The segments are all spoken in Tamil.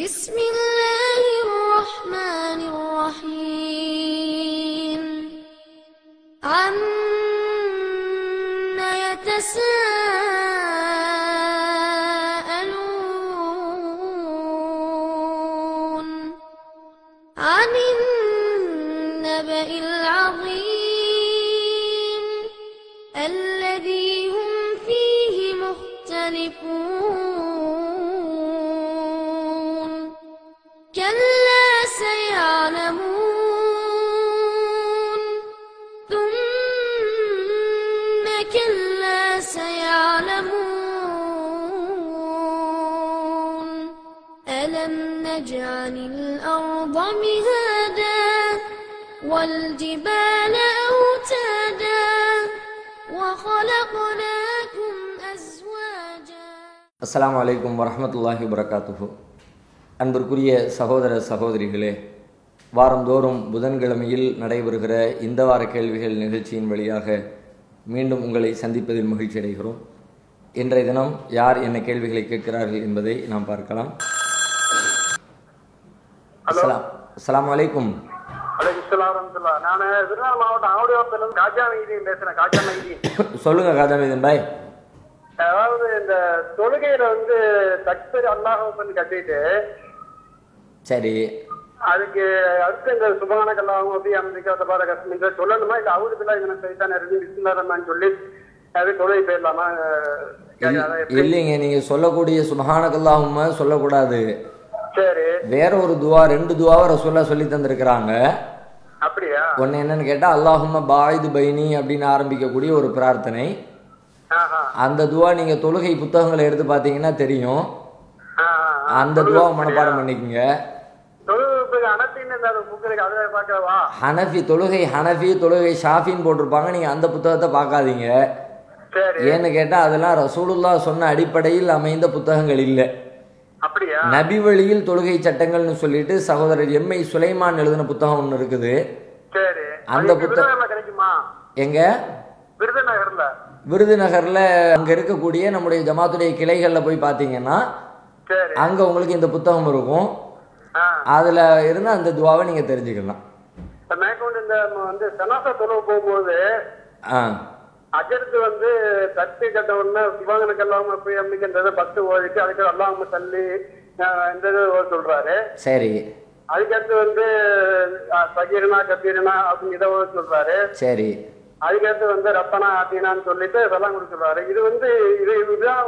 بسم الله الرحمن الرحيم عما يتساءلون عن النبأ العظيم الذي هم فيه مختلفون كلا سيعلمون ثم كلا سيعلمون ألم نجعل الأرض مهادا والجبال أوتادا وخلقناكم أزواجا. அஸ்ஸலாமு அலைக்கும் வரஹ்மத்துல்லாஹி வபரகாத்துஹு. அன்பிற்குரிய சகோதர சகோதரிகளே, வாரந்தோறும் புதன்கிழமையில் நடைபெறுகிற இந்த வார கேள்விகள் நிகழ்ச்சியின் வழியாக மீண்டும் உங்களை சந்திப்பதில் மகிழ்ச்சி அடைகிறோம். இன்றைய தினம் யார் என்ன கேள்விகளை கேட்கிறார்கள் என்பதை நாம் பார்க்கலாம். அஸ்ஸலாமு அலைக்கும். நான் விருதுநகர் மாவட்டம் ஆவடியாபுரத்திலிருந்து காஜா மைதீன் பேசுறேன். காஜா மைதீன். சொல்லுங்க காஜா மைதீன் பாய். அதாவது இந்த தொழுகையில வந்து தக்பீர் அல்லாஹ் அக்பர்னு கட்டிட்டு சரி, அதுக்கு அடுத்து இந்த சுபஹானக அல்லாஹும்ம வ பிஹம்திக தபாரக ஸ்முக சொல்லணுமா இல்ல அவுது பில்லாஹி மினஷ் ஷைத்தானிர் ரஜீம் பிஸ்மில்லாஹிர் ரஹ்மானிர் சொல்லி அது தொழுகை போயிடலாமா? இல்லைங்க, நீங்க சொல்லக்கூடிய சுப்ஹானக்கல்லாஹும்ம சொல்லக்கூடாது. சரி, வேற ஒரு துவா, ரெண்டு துவாவை ரசூலுல்லாஹ் சொல்லி தந்திருக்கிறாங்க. அப்படியா? ஒன்னு என்னன்னு கேட்டா அல்லாஹும்ம பாயிது பைனி அப்படின்னு ஆரம்பிக்கக்கூடிய ஒரு பிரார்த்தனை. அந்த துவா நீங்க தொழுகை புத்தகங்களை எடுத்து பாத்தீங்கன்னா தெரியும். அந்த துவா மனப்பாடம் பண்ணிக்கங்க. ஹனஃபி தொழுகை, ஹனஃபி தொழுகை ஷாஃபின்னு போட்டிருப்பாங்க. நீங்க அந்த புத்தகத்தை பார்க்காதீங்க. ஏன்னு கேட்டா அதெல்லாம் ரசூலுல்லாஹ் சொன்ன அடிப்படையில் அமைந்த புத்தகங்கள் இல்லை. நபி வழியில் தொழுகை சட்டங்கள்னு சொல்லிட்டு சகோதரர் எம்ஐ சுலைமான் எழுதின புத்தகம் ஒன்று இருக்குது. அந்த புத்தகம் எங்க? விருதுநகர்ல அங்க இருக்கக்கூடிய நம்முடைய ஜமாத்துடைய கிளைகள்ல போய் பாத்தீங்கன்னா அங்க உங்களுக்கு இந்த புத்தகம் இருக்கும். அதுல இருந்து அந்த துவாவை நீங்க தெரிஞ்சுக்கலாம். போகும்போது அஜருக்கு வந்து தட்டு கட்ட உடனே சிவாங்கனுக்கு அல்லாம போய் அப்படின்றத பத்து ஓடிட்டு அதுக்கு அல்லாம தள்ளி இந்த சொல்றாரு. சரி, அதுக்கடுத்து வந்து பகீரனா கபீரனா அப்படின்னு இதை சொல்றாரு. சரி, அதுக்கடுத்து வந்து ரப்பனா ஆத்தினான்னு சொல்லிட்டு இதெல்லாம் கொடுத்துருவாரு. இது வந்து இதுதான்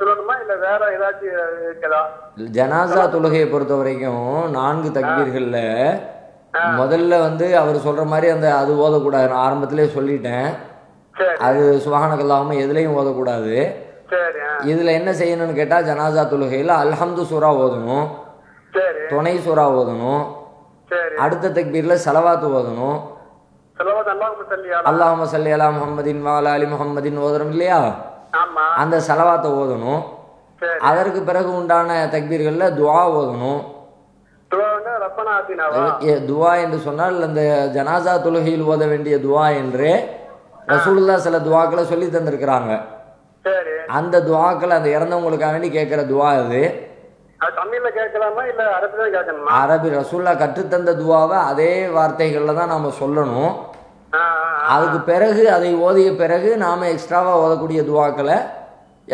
சொல்லணுமா இல்ல வேற ஏதாச்சும் இருக்குதா? ஜனாசா தொழுகையை பொறுத்த வரைக்கும் 4 தக்பீர்கள்ல முதல்ல வந்து அவர் சொல்ற மாதிரி அந்த அது ஓதக்கூடாது. நான் ஆரம்பத்திலே சொல்லிட்டேன். அது சுப்ஹானக்கல்லாஹும்ம எதுலையும் ஓதக்கூடாது. இதுல என்ன செய்யணும்னு கேட்டா ஜனாசா தொழுகையில அல்ஹம்து சூரா ஓதணும், துணை சூரா ஓதணும், அடுத்த தக்பீர்ல ஸலவாத் ஓதணும். அல்லாஹும்ம ஸல்லி அலா முஹம்மதின் வ அலா ஆலி முஹம்மதின் ஓதுறோம் இல்லையா, அந்த ஸலவாத்தை ஓதணும். அதற்கு பிறகு உண்டான தக்பீர்கள்ல துஆ ஓதணும். துஆ என்று சொன்னால் அந்த ஜனாசா தொழுகையில் ஓத வேண்டிய துஆ என்று ரசூலுல்லாஹ் சில துஆக்களை சொல்லி தந்திருக்கிறாங்க. அந்த துஆக்கள் அந்த இறந்தவங்களுக்காக வேண்டி கேட்கிற துஆ அது. அரபி ரசூலுல்லாஹ் கற்றுத்தந்த துஆவை அதே வார்த்தைகள்ல தான் நாம சொல்லணும். அதுக்கு பிறகு அதை ஓதிய பிறகு நாம எக்ஸ்ட்ராவா ஓதக்கூடிய துஆக்களை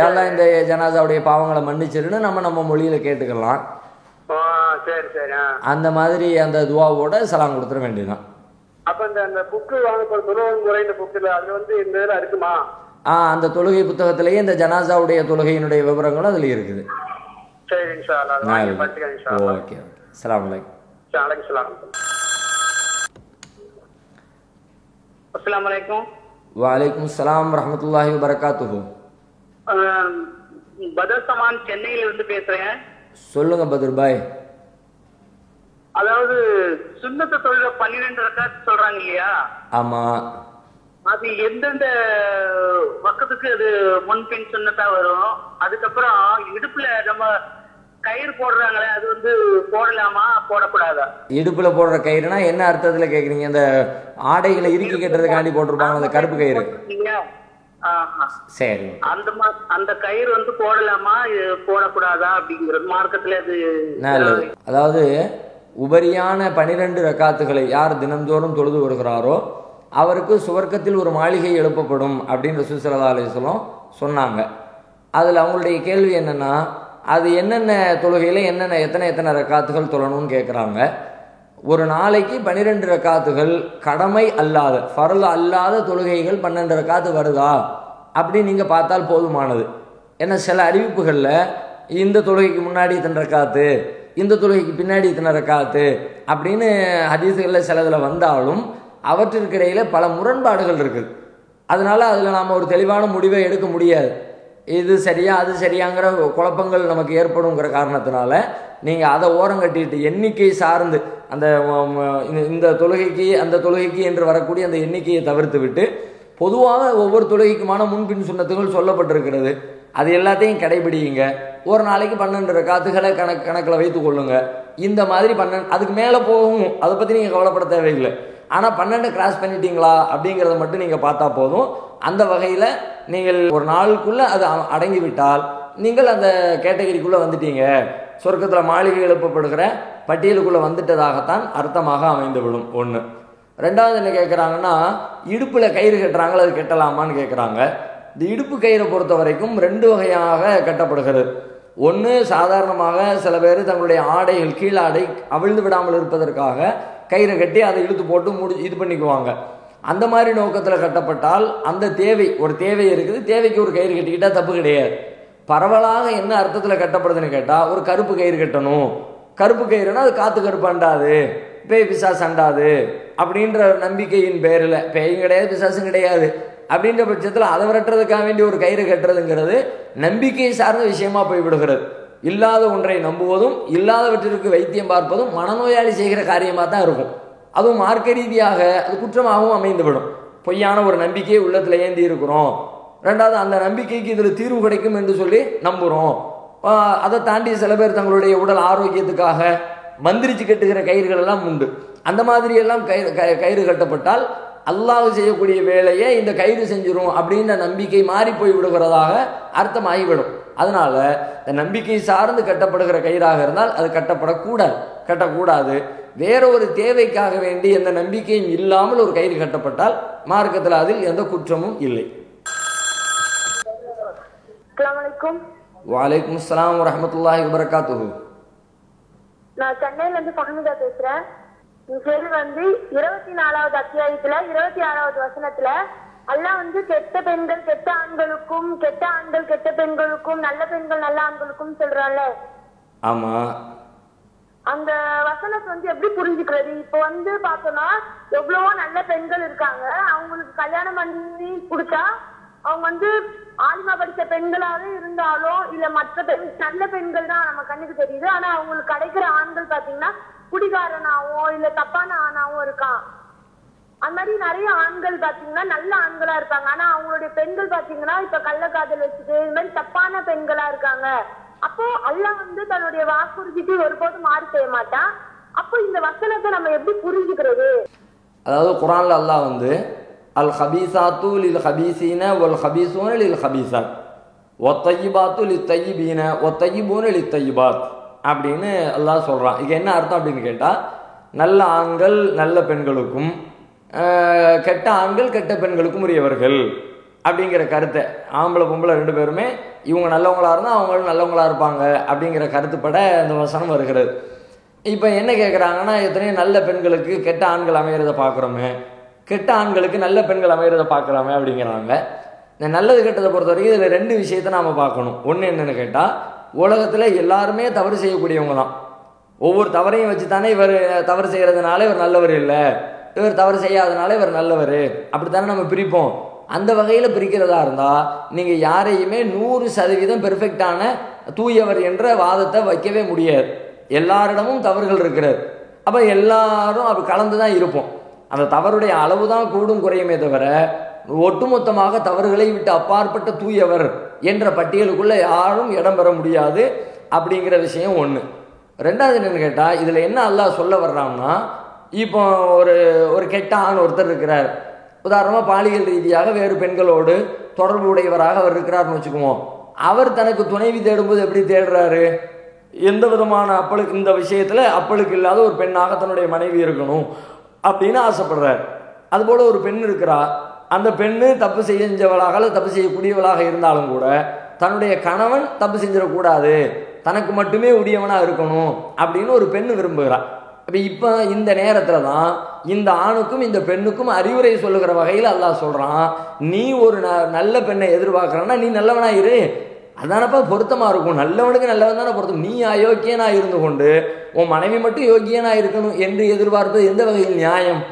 எல்லாம் இந்த ஜனாசாவுடைய பாவங்களை மன்னிச்சிருன்னு நம்ம மொழியில கேட்டுக்கலாம். அந்த மாதிரி அந்த துஆவோட சலாம் கொடுத்துட வேண்டியதுதான். அந்த தொழுகை புத்தகத்திலேயே இந்த ஜனாசாவுடைய தொழுகையினுடைய விவரங்களும் அதுல இருக்குது. ஓகே, அஸ்ஸலாமு அலைக்கும். அஸ்ஸலாமு அலைக்கும். வலைக்கும் ஸலாம் வரஹ்மத்துல்லாஹி வபரகாத்துஹு. பதர் சமான் சென்னையில இருந்து பேசுறேன். சொல்லுங்க பத்ர் பாய். அதாவது சுன்னத்து தொழுகை 12 ரக்காத் சொல்றாங்க இல்லையா? ஆமா. அது எந்தெந்த வக்கத்துக்கு அது முன்பின் சுன்னத்தா வரும்? அதுக்கப்புறம் இடுப்புல நம்ம கயிறு போடுறாங்களே அது வந்து போடலாமா போடக்கூடாதா? இடுப்புல போடுற கயிறுனா என்ன அர்த்தத்துல கேக்குறீங்க? இந்த ஆடைகளை இறுக்கி கட்டுறதுக்காண்டி போட்டிருப்பாங்க அந்த கருப்பு கயிறு. சரி. அந்த கயிறு வந்து போடலாமா போடக்கூடாதா அப்படிங்கிறது மார்க்கத்துல அது நல்லது. அதாவது உபரியான 12 ரக்காத்துகளை யார் தினந்தோறும் தொழுது வருகிறாரோ அவருக்கு சுவர்க்கத்தில் ஒரு மாளிகை எழுப்பப்படும் அப்படின்னு ரசூல் ஸல்லல்லாஹு அலைஹி வஸல்லம் சொன்னாங்க. அதில் அவங்களுடைய கேள்வி என்னென்னா, அது என்னென்ன தொழுகையில் எத்தனை ரக்காத்துகள் தொழணும்னு கேட்குறாங்க. ஒரு நாளைக்கு 12 ரக்காத்துகள் கடமை அல்லாத ஃபர்ல் அல்லாத தொழுகைகள் 12 ரக்காத்து வருதா அப்படின்னு நீங்கள் பார்த்தால் போதுமானது. ஏன்னா சில அறிவிப்புகளில் இந்த தொழுகைக்கு முன்னாடி இத்தனை ரக்காத்து, இந்த தொழுகைக்கு பின்னாடி இத்தனை ரக்காத்து அப்படின்னு ஹதீஸுகளில் சிலதில் வந்தாலும் அவற்றிற்கு இடையில பல முரண்பாடுகள் இருக்குது. அதனால அதில் நாம் ஒரு தெளிவான முடிவை எடுக்க முடியாது. இது சரியா அது சரியாங்கிற குழப்பங்கள் நமக்கு ஏற்படுங்கிற காரணத்தினால நீங்கள் அதை ஓரம் கட்டிட்டு எண்ணிக்கை சார்ந்து அந்த இந்த தொழுகைக்கு அந்த தொழுகைக்கு என்று வரக்கூடிய அந்த எண்ணிக்கையை தவிர்த்து விட்டு பொதுவாக ஒவ்வொரு தொழுகைக்குமான முன்பின் சுன்னத்துகள் சொல்லப்பட்டிருக்கிறது. அது எல்லாத்தையும் கடைபிடிங்க. ஒரு நாளைக்கு 12 ரக்காத்துகளை கணக்கில் வைத்து கொள்ளுங்க. இந்த மாதிரி 12 அதுக்கு மேலே போகும், அதை பற்றி நீங்கள் கவலைப்பட தேவையில்லை. ஆனால் 12 கிராஸ் பண்ணிட்டீங்களா அப்படிங்கிறத மட்டும் நீங்கள் பார்த்தா போதும். அந்த வகையில் நீங்கள் ஒரு நாளுக்குள்ளே அது அடங்கிவிட்டால் நீங்கள் அந்த கேட்டகரிக்குள்ளே வந்துட்டீங்க, சொர்க்கத்தில் மாளிகை எழுப்பப்படுகிற பட்டியலுக்குள்ளே வந்துட்டதாகத்தான் அர்த்தமாக அமைந்துவிடும். ஒன்று. ரெண்டாவது என்ன கேட்குறாங்கன்னா, இடுப்பில் கயிறு கட்டுறாங்களா, அது கட்டலாமான்னு கேட்குறாங்க. இந்த இடுப்பு கயிறை பொறுத்த வரைக்கும் 2 வகையாக கட்டப்படுகிறது. ஒன்று, சாதாரணமாக சில பேர் தங்களுடைய ஆடைகள் கீழாடை அவிழ்ந்து விடாமல் இருப்பதற்காக கயிறை கட்டி அதை இழுத்து போட்டு இது பண்ணிக்குவாங்க. அந்த மாதிரி நோக்கத்தில் கட்டப்பட்டால் அந்த ஒரு தேவை இருக்குது, தேவைக்கு ஒரு கயிறு கட்டிக்கிட்டால் தப்பு கிடையாது. பரவலாக என்ன அர்த்தத்தில் கட்டப்படுதுன்னு கேட்டால், ஒரு கருப்பு கயிறு கட்டணும், கருப்பு கயிறுனா அது காற்று கருப்பு அண்டாது, பேய் பிசாசு அண்டாது அப்படின்ற நம்பிக்கையின் பேரில், பேயும் கிடையாது பிசாசும் கிடையாது அப்படின்ற பட்சத்தில் அதை விரட்டுறதுக்காக வேண்டிய ஒரு கயிறு கட்டுறதுங்கிறது நம்பிக்கை சார்ந்த விஷயமா போய்விடுகிறது. இல்லாத ஒன்றை நம்புவதும் இல்லாதவற்றிற்கு வைத்தியம் பார்ப்பதும் மனநோயாளி செய்கிற காரியமாக தான் இருக்கும். அதுவும் மார்க்க ரீதியாக அது குற்றமாகவும் அமைந்துவிடும். பொய்யான ஒரு நம்பிக்கையை உள்ளத்தில் ஏந்தி இருக்கிறோம். ரெண்டாவது, அந்த நம்பிக்கைக்கு இதில் தீர்வு கிடைக்கும் என்று சொல்லி நம்புகிறோம். அதை தாண்டி சில பேர் தங்களுடைய உடல் ஆரோக்கியத்துக்காக மந்திரிச்சு கட்டுகிற கயிறுகள் எல்லாம் உண்டு. அந்த மாதிரி எல்லாம் கயிறு கட்டப்பட்டால் அல்லாஹ் செய்யக்கூடிய வேலையை இந்த கயிறு செஞ்சிடும் அப்படின்ற நம்பிக்கை மாறி போய் விடுகிறதாக அர்த்தமாகிவிடும். அதனால இந்த நம்பிக்கை சார்ந்து கட்டப்படுகிற கயிறாக இருந்தால் அது கட்டக்கூடாது. வேற ஒரு தேவைக்காக வேண்டி எந்த நம்பிக்கையும் இல்லாமல் ஒரு கயிறு கட்டப்பட்டால் மார்க்கத்தில் அதில் எந்த குற்றமும் இல்லை. வலைக்கும் அஸ்ஸலாம் வரஹ்மத்துல்லாஹி வபரகாத்துஹு. நான் சென்னையில இருந்து ஃபஹ்மிதா பேசுறேன். கேள்வி வந்து 24வது அத்தியாயத்துல 26வது வசனத்துல அல்லாஹ் வந்து கெட்ட பெண்கள் கெட்ட ஆண்களுக்கும், கெட்ட ஆண்கள் கெட்ட பெண்களுக்கும், நல்ல பெண்கள் நல்ல ஆண்களுக்கும் சொல்றான்ல. ஆமா. அந்த வசனத்தை வந்து எப்படி புரிஞ்சுக்கிறது? இப்ப வந்து பார்த்தோம்னா எவ்வளவோ நல்ல பெண்கள் இருக்காங்க, அவங்களுக்கு கல்யாணம் பண்ணி கொடுத்தா அவங்க வந்து ஆலிமா படித்த பெண்களாவே இருந்தாலும் இல்ல மற்ற நல்ல பெண்கள் தான் நம்ம கண்ணுக்கு தெரியுது. ஆனா அவங்களுக்கு கிடைக்கிற ஆண்கள் பாத்தீங்கன்னா குடிகாரனாவோ இல்ல தப்பான ஆணாவும் இருக்கான். அந்த மாதிரி நிறைய ஆண்கள் பாத்தீங்கன்னா நல்ல ஆண்களா இருக்காங்க. ஆனா அவங்களுடைய பெண்கள் பாத்தீங்கன்னா இப்ப கள்ளக்காதல் வச்சுட்டு இது மாதிரி தப்பான பெண்களா இருக்காங்க. அப்போ அல்லாஹ் வந்து தன்னுடைய வாக்குறுதிக்கு ஒருபோதும் மாறு செய்ய மாட்டான். அப்போ இந்த வசனத்தை நம்ம எப்படி புரிஞ்சுக்கிறது? அதாவது குர்ஆன்ல அல்லாஹ் வந்து அல் ஹபீசாத்து லில் ஹபீசீன வல் ஹபீசூன லில் ஹபீசாத் வத்தய்யிபாத்து லித்தய்யிபீன வத்தய்யிபூன லித்தய்யிபாத் அப்படின்னு அல்லாஹ் சொல்கிறான். இது என்ன அர்த்தம் அப்படின்னு கேட்டால், நல்ல ஆண்கள் நல்ல பெண்களுக்கும் கெட்ட ஆண்கள் கெட்ட பெண்களுக்கும் உரியவர்கள் அப்படிங்கிற கருத்தை, ஆம்பளை பொம்பளை 2 பேருமே இவங்க நல்லவங்களாக இருந்தால் அவங்களும் நல்லவங்களாக இருப்பாங்க அப்படிங்கிற கருத்துப்பட இந்த வசனம் வருகிறது. இப்போ என்ன கேட்குறாங்கன்னா, எத்தனையோ நல்ல பெண்களுக்கு கெட்ட ஆண்கள் அமைகிறத பார்க்குறோமே, கெட்ட ஆண்களுக்கு நல்ல பெண்கள் அமைகிறத பார்க்குறோமே அப்படிங்கிறாங்க. இந்த நல்லது கெட்டதை பொறுத்த வரைக்கும் இதில் 2 விஷயத்தை நாம் பார்க்கணும். ஒன்று என்னென்னு கேட்டால், உலகத்தில் எல்லாருமே தவறு செய்யக்கூடியவங்க தான். ஒவ்வொரு தவறையும் வச்சு தானே இவர் தவறு செய்கிறதுனால இவர் நல்லவர் இல்லை, இவர் தவறு செய்யாதனால இவர் நல்லவர், அப்படித்தானே நம்ம பிரிப்போம். அந்த வகையில் பிரிக்கிறதா இருந்தால் நீங்கள் யாரையுமே 100% பெர்ஃபெக்டான தூயவர் என்ற வாதத்தை வைக்கவே முடியாது. எல்லாரிடமும் தவறுகள் இருக்கிறது. அப்போ எல்லாரும் அப்படி கலந்து தான் இருப்போம். அந்த தவறுடைய அளவு தான் கூடும் குறையுமே தவிர ஒட்டுமொத்தமாக தவறுகளை விட்டு அப்பாற்பட்ட தூயவர் என்ற பட்டியலுக்குள்ளே யாரும் இடம் பெற முடியாது அப்படிங்கிற விஷயம் ஒன்று. ரெண்டாவது என்னன்னு கேட்டால், இதில் என்ன அல்லாஹ் சொல்ல வர்றான்னா, இப்போ ஒரு கெட்ட ஆண் ஒருத்தர் இருக்கிறார், உதாரணமாக பாலியல் ரீதியாக வேறு பெண்களோடு தொடர்பு உடையவராக அவர் இருக்கிறார்னு வச்சுக்குவோம். அவர் தனக்கு துணைவி தேடும்போது எப்படி தேடுறாரு? எந்த விதமான அப்பளுக்கு இந்த விஷயத்தில் அப்பளுக்கு இல்லாத ஒரு பெண்ணாக தன்னுடைய மனைவி இருக்கணும் அப்படின்னு ஆசைப்படுறார். அதுபோல் ஒரு பெண் இருக்கிறா, அந்த பெண்ணு தப்பு செஞ்சவளாக அல்லது தப்பு செய்யக்கூடியவளாக இருந்தாலும் கூட தன்னுடைய கணவன் தப்பு செஞ்சிடக்கூடாது, தனக்கு மட்டுமே உரியவனாக இருக்கணும் அப்படின்னு ஒரு பெண் விரும்புகிறார். இப்போ இந்த நேரத்தில் தான் இந்த ஆணுக்கும் இந்த பெண்ணுக்கும் அறிவுரை சொல்லுகிற வகையில் அல்லாஹ் சொல்கிறான், நீ ஒரு நல்ல பெண்ணை எதிர்பார்க்குறன்னா நீ நல்லவனாயிரு, அதானப்பா பொருத்தமாக இருக்கும். நல்லவனுக்கு நல்லவன் தானே பொருத்தம். நீ அயோக்கியனாக இருந்து கொண்டு உன் மனைவி மட்டும் யோக்கியனாக இருக்கணும் என்று எதிர்பார்ப்பது எந்த வகையில் நியாயம்?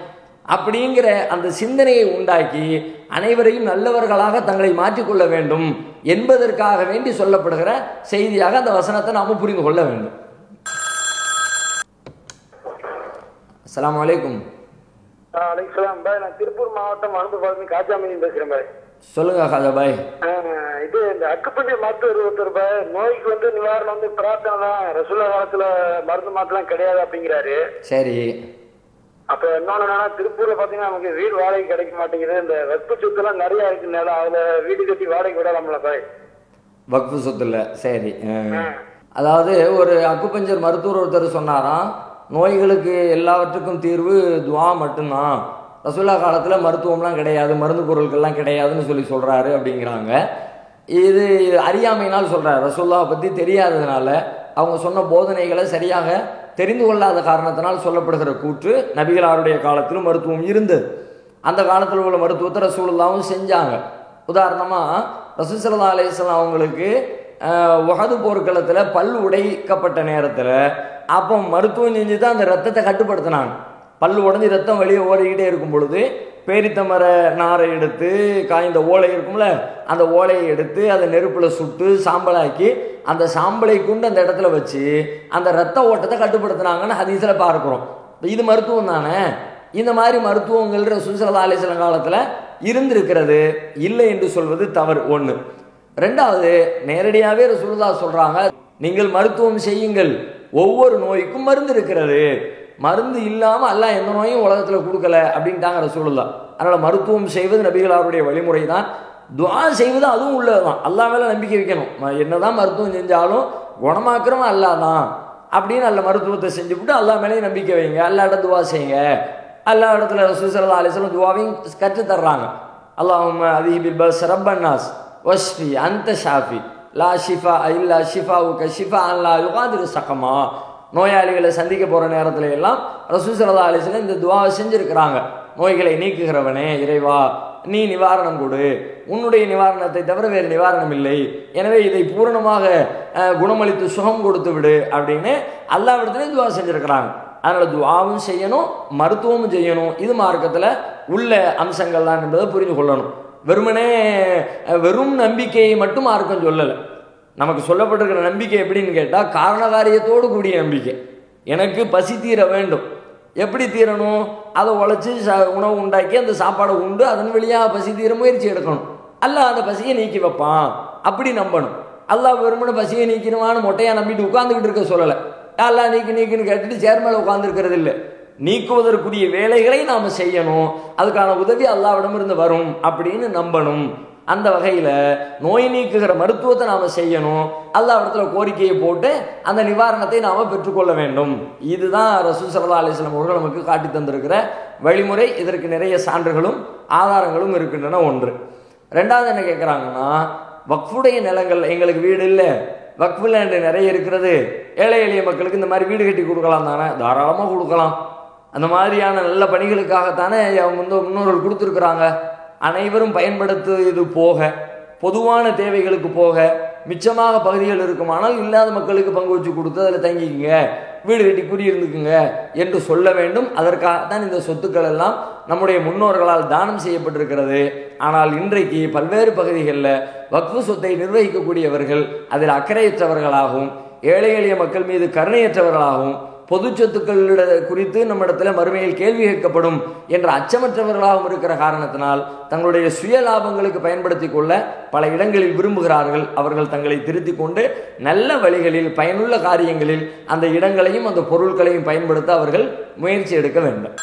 அப்படிங்கிற அந்த சிந்தனையை உண்டாக்கி அனைவரையும் நல்லவர்களாக தங்களை மாற்றிக்கொள்ள வேண்டும் என்பதற்காக வேண்டி சொல்லப்படுகிற செய்தியாக அந்த வசனத்தை நாம் புரிந்து கொள்ள வேண்டும். அஸ்ஸலாமு அலைக்கும். அலைக்கும் பாய். நான் திருப்பூர் மாவட்டம் அனுப்பு காஜாமணி பேசுறேன் பாய். சொல்லுங்க காஜா பாய். இது இந்த அக்குப்பஞ்சர் மருத்துவர் ஒருத்தர் பாய், நோய்க்கு வந்து நிவாரணம் வந்து பிரார்த்தனை தான், ரசூலா காலத்துல மருந்து மாற்றலாம் கிடையாது அப்படிங்கிறாரு. சரி. அப்ப இன்னொன்னு திருப்பூர்ல பாத்தீங்கன்னா நமக்கு வீடு வாடகை கிடைக்க மாட்டேங்குது. இந்த வக்ஃபு சொத்து எல்லாம் நிறைய இருக்குனால அதுல வீடு கட்டி வாடகை விடலாம்ல பாய்? வக்ஃபு சொத்து இல்லை. சரி. அதாவது ஒரு அக்குப்பஞ்சர் மருத்துவர் ஒருத்தர் சொன்னாராம், நோய்களுக்கு எல்லாவற்றுக்கும் தீர்வு துவா மட்டும்தான், ரசூலா காலத்தில் மருத்துவம்லாம் கிடையாது, மருந்து பொருட்கள்லாம் கிடையாதுன்னு சொல்கிறாரு அப்படிங்கிறாங்க. இது அறியாமையினால் சொல்கிறார், ரசூல்லாவை பற்றி தெரியாததுனால அவங்க சொன்ன போதனைகளை சரியாக தெரிந்து கொள்ளாத காரணத்தினால் சொல்லப்படுகிற கூற்று. நபிகளாருடைய காலத்திலும் மருத்துவம் இருந்தது, அந்த காலத்தில் உள்ள மருத்துவத்தை ரசூலுல்லாவும் செஞ்சாங்க. உதாரணமாக ரசூல் ஸல்லல்லாஹு அலைஹி வஸல்லம் அவங்களுக்கு உஹது போர்க்களத்தில் பல் உடைக்கப்பட்ட நேரத்தில் அப்போ மருத்துவம் செஞ்சு தான் அந்த ரத்தத்தை கட்டுப்படுத்தினாங்க. பல் உடஞ்சி ரத்தம் வெளியே ஓடிக்கிட்டே இருக்கும் பொழுது பேரித்தமர நாரை எடுத்து, காய்ந்த ஓலை இருக்கும்ல, அந்த ஓலையை எடுத்து அதை நெருப்பில் சுட்டு சாம்பலாக்கி அந்த சாம்பலை கொண்டு அந்த இடத்துல வச்சு அந்த ரத்த ஓட்டத்தை கட்டுப்படுத்தினாங்கன்னு ஹதீஸில் பார்க்குறோம். இது மருத்துவம் தானே. இந்த மாதிரி மருத்துவங்கள் ரசூல் ஸல்லல்லாஹு அலைஹி வஸல்லம் காலத்தில் இருந்திருக்கிறது இல்லை என்று சொல்வது தவறு. ஒன்று. ரெண்டாவது, நேரடியாகவே ரசூலுல்லாஹ் சொல்கிறாங்க, நீங்கள் மருத்துவம் செய்யுங்கள், ஒவ்வொரு நோய்க்கும் மருந்து இருக்கிறது, மருந்து இல்லாமல் அல்லாஹ் எந்த நோயும் உலகத்தில் கொடுக்கல அப்படின்ட்டாங்க ரசூலுல்லாஹ். அதனால் மருத்துவம் செய்வது நபிகளாருடைய வழிமுறை தான். துஆ செய்வது அதுவும் உள்ளது தான். அல்லாஹ் மேலே நம்பிக்கை வைக்கணும். என்னதான் மருத்துவம் செஞ்சாலும் குணமாக்குறவன் அல்லாஹ் தான் அப்படின்னு நல்ல மருத்துவத்தை செஞ்சுவிட்டு அல்லாஹ் மேலேயும் நம்பிக்கை வைங்க, அல்லாஹ்ட்ட துஆ செய்யுங்க. அல்லாஹ் இடத்துல ரசூல் ஸல்லல்லாஹு அலைஹி வஸல்லம் துஆவையும் கற்றுத்தர்றாங்க. அல்லாஹும்ம அதீபில் பஸ் ரப்பன்னாஸ் வஷ்ஃபி அந்த ஷாஃபி லா ஷிஃபா இல்லா ஷிஃபாவுக்க ஷிஃபா அல்லா யுகாதிரு சகமா. நோயாளிகளை சந்திக்க போகிற நேரத்துல எல்லாம் ரசூல் ஸல்லல்லாஹு அலைஹி வஸல்லம் இந்த துஆவை செஞ்சுருக்கிறாங்க. நோய்களை நீக்குகிறவனே இறைவா, நீ நிவாரணம் கொடு, உன்னுடைய நிவாரணத்தை தவிர வேறு நிவாரணம் இல்லை, எனவே இதை பூரணமாக குணமளித்து சுகம் கொடுத்து விடு அப்படின்னு அல்லாஹ்விடத்திலே துஆ செஞ்சுருக்கிறாங்க. அதனால் துஆவும் செய்யணும், மருத்துவமும் செய்யணும். இது மார்க்கத்தில் உள்ள அம்சங்கள் தான் என்பதை புரிந்து கொள்ளணும். வெறும் நம்பிக்கையை மட்டும் மார்க்கம் சொல்லலை. நமக்கு சொல்லப்பட்டிருக்கிற நம்பிக்கை எப்படின்னு கேட்டால் காரணகாரியத்தோடு கூடிய நம்பிக்கை. எனக்கு பசி தீர வேண்டும், எப்படி தீரணும்? அதை உழைச்சி உணவு உண்டாக்கி அந்த சாப்பாடை உண்டு அதன் வழியாக பசி தீர முயற்சி எடுக்கணும். அல்லாஹ் அந்த பசியை நீக்கி வைப்பான் அப்படி நம்பணும். அல்லாஹ் வெறுமனை பசியை நீக்கிடுவான்னு மொட்டையாக நம்பிட்டு உட்காந்துக்கிட்டு இருக்க சொல்லலை. அல்லாஹ் நீக்குன்னு கேட்டுட்டு சேர் மேலே உட்காந்துருக்கிறது இல்லை. நீக்குவதற்குரிய வேலைகளை நாம் செய்யணும், அதுக்கான உதவி அல்லாஹ்விடமிருந்து வரும் அப்படின்னு நம்பணும். அந்த வகையில் நோய் நீக்குகிற மருத்துவத்தை நாம் செய்யணும், அல்லாஹ்விடத்தில் கோரிக்கையை போட்டு அந்த நிவாரணத்தை நாம் பெற்றுக்கொள்ள வேண்டும். இதுதான் ரசூல் ஸல்லல்லாஹு அலைஹி வஸல்லம் அவர்கள் நமக்கு காட்டி தந்திருக்கிற வழிமுறை. இதற்கு நிறைய சான்றுகளும் ஆதாரங்களும் இருக்கின்றன. ஒன்று. ரெண்டாவது என்ன கேட்குறாங்கன்னா, வக்ஃபுடைய நிலங்கள், எங்களுக்கு வீடு இல்லை, வக்ஃபு லேண்டு நிறைய இருக்கிறது, ஏழை எளிய மக்களுக்கு இந்த மாதிரி வீடு கட்டி கொடுக்கலாம் தானே? தாராளமாக கொடுக்கலாம். அந்த மாதிரியான நல்ல பணிகளுக்காகத்தானே முன்னோர்கள் கொடுத்துருக்குறாங்க. அனைவரும் பயன்படுத்துவது போக, பொதுவான தேவைகளுக்கு போக மிச்சமாக பகுதிகள் இருக்குமானால் இல்லாத மக்களுக்கு பங்கு வச்சு கொடுத்து அதில் தங்கிக்குங்க, வீடு கட்டி குடியிருந்துக்குங்க என்று சொல்ல வேண்டும். அதற்காகத்தான் இந்த சொத்துக்கள் எல்லாம் நம்முடைய முன்னோர்களால் தானம் செய்யப்பட்டிருக்கிறது. ஆனால் இன்றைக்கு பல்வேறு பகுதிகளில் வக்ஃபு சொத்தை நிர்வகிக்கக்கூடியவர்கள் அதில் அக்கறையற்றவர்களாகவும், ஏழை எளிய மக்கள் மீது கருணையற்றவர்களாகவும், பொது சொத்துக்கள் குறித்து நம்மிடத்தில் மறுமையில் கேள்வி கேட்கப்படும் என்ற அச்சமற்றவர்களாகவும் இருக்கிற காரணத்தினால் தங்களுடைய சுய லாபங்களுக்கு பயன்படுத்தி கொள்ள பல இடங்களில் விரும்புகிறார்கள். அவர்கள் தங்களை திருத்திக் கொண்டு நல்ல வழிகளில் பயனுள்ள காரியங்களில் அந்த இடங்களையும் அந்த பொருட்களையும் பயன்படுத்த அவர்கள் முயற்சி எடுக்க வேண்டும்.